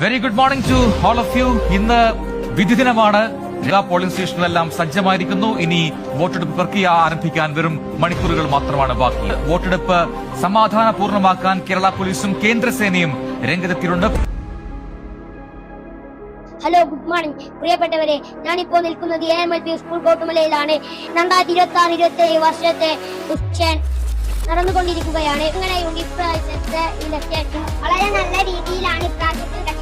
Very good morning to all of you. ഇന്ന് വിധി ദിനമാണ്. എല്ലാ പോളിംഗ് സ്റ്റേഷനിലെല്ലാം സജ്ജമായിരിക്കുന്നു. ഇനി വോട്ടെടുപ്പ് പ്രക്രിയ ആരംഭിക്കാൻ വെറും മണിക്കൂറുകൾ മാത്രമാണ് ബാക്കി. വോട്ടെടുപ്പ് സമാധാനപൂർണ്ണമാക്കാൻ കേരള പോലീസും കേന്ദ്രസേനയും രംഗത്തെത്തിയിട്ടുണ്ട്. ഹലോ, ഗുഡ് മോർണിംഗ് പ്രിയപ്പെട്ടവരെ. ഞാനിപ്പോ നിൽക്കുന്നത് AMLP സ്കൂൾ കോട്ടുമലയിലാണ്. 2026-27 വർഷത്തെ ക്വസ്റ്റ്യൻ നടന്നുകൊണ്ടിരിക്കുകയാണ്. ഇങ്ങനെയുണ്ട് ഇപ്രാവശ്യത്തെ ഇലക്ഷൻ. വളരെ നല്ല രീതിയിലാണ് ഇപ്രാവശ്യത്തിൽ